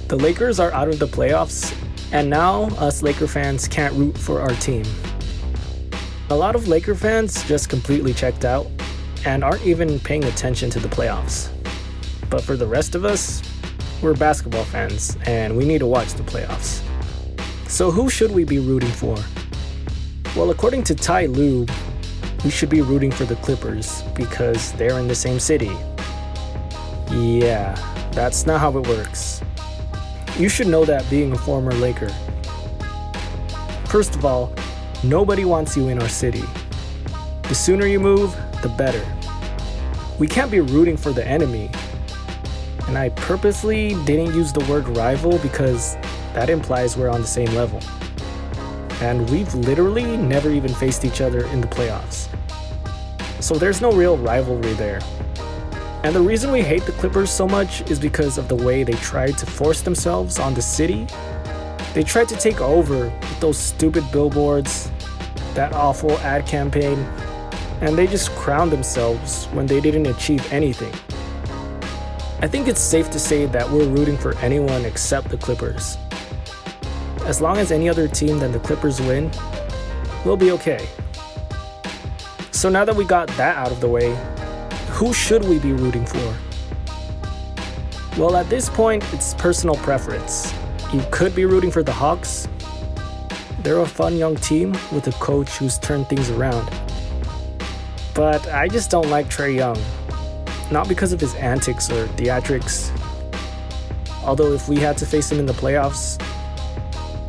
The Lakers are out of the playoffs, and now us Laker fans can't root for our team. A lot of Laker fans just completely checked out and aren't even paying attention to the playoffs. But for the rest of us, we're basketball fans and we need to watch the playoffs. So who should we be rooting for? Well, according to Ty Lue, we should be rooting for the Clippers because they're in the same city. Yeah, that's not how it works. You should know that being a former Laker. First of all, nobody wants you in our city. The sooner you move, the better. We can't be rooting for the enemy. And I purposely didn't use the word rival because that implies we're on the same level. And we've literally never even faced each other in the playoffs. So there's no real rivalry there. And the reason we hate the Clippers so much is because of the way they tried to force themselves on the city. They tried to take over with those stupid billboards, that awful ad campaign, and they just crowned themselves when they didn't achieve anything. I think it's safe to say that we're rooting for anyone except the Clippers. As long as any other team than the Clippers win, we'll be okay. So now that we got that out of the way, who should we be rooting for? Well, at this point, it's personal preference. You could be rooting for the Hawks. They're a fun young team with a coach who's turned things around. But I just don't like Trae Young. Not because of his antics or theatrics. Although if we had to face him in the playoffs,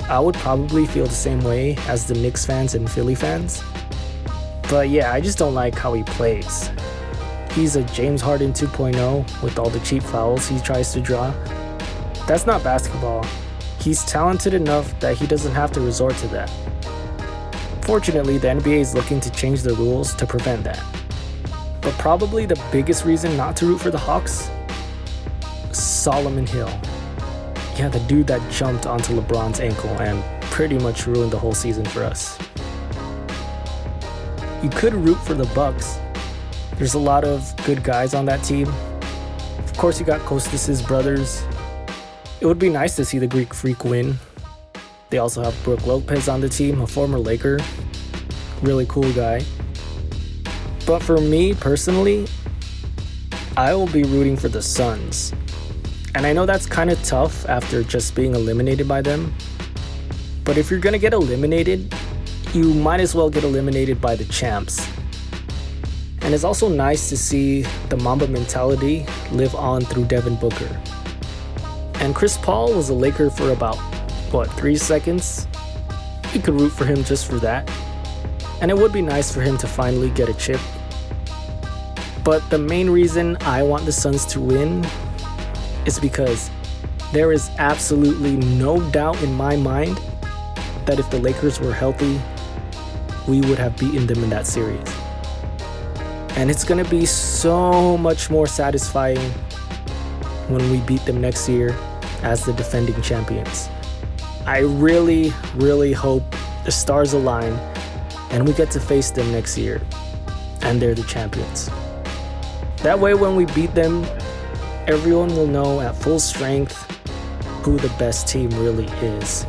I would probably feel the same way as the Knicks fans and Philly fans. But yeah, I just don't like how he plays. He's a James Harden 2.0 with all the cheap fouls he tries to draw. That's not basketball. He's talented enough that he doesn't have to resort to that. Fortunately, the NBA is looking to change the rules to prevent that. But probably the biggest reason not to root for the Hawks? Solomon Hill. Yeah, the dude that jumped onto LeBron's ankle and pretty much ruined the whole season for us. You could root for the Bucks. There's a lot of good guys on that team. Of course, you got Kostas' brothers. It would be nice to see the Greek Freak win. They also have Brook Lopez on the team, a former Laker. Really cool guy. But for me personally, I will be rooting for the Suns. And I know that's kind of tough after just being eliminated by them. But if you're gonna get eliminated, you might as well get eliminated by the champs. And it's also nice to see the Mamba mentality live on through Devin Booker. And Chris Paul was a Laker for about, 3 seconds? You could root for him just for that. And it would be nice for him to finally get a chip. But the main reason I want the Suns to win is because there is absolutely no doubt in my mind that if the Lakers were healthy, we would have beaten them in that series. And it's gonna be so much more satisfying when we beat them next year as the defending champions. I really, really hope the stars align and we get to face them next year and they're the champions. That way when we beat them, everyone will know at full strength who the best team really is.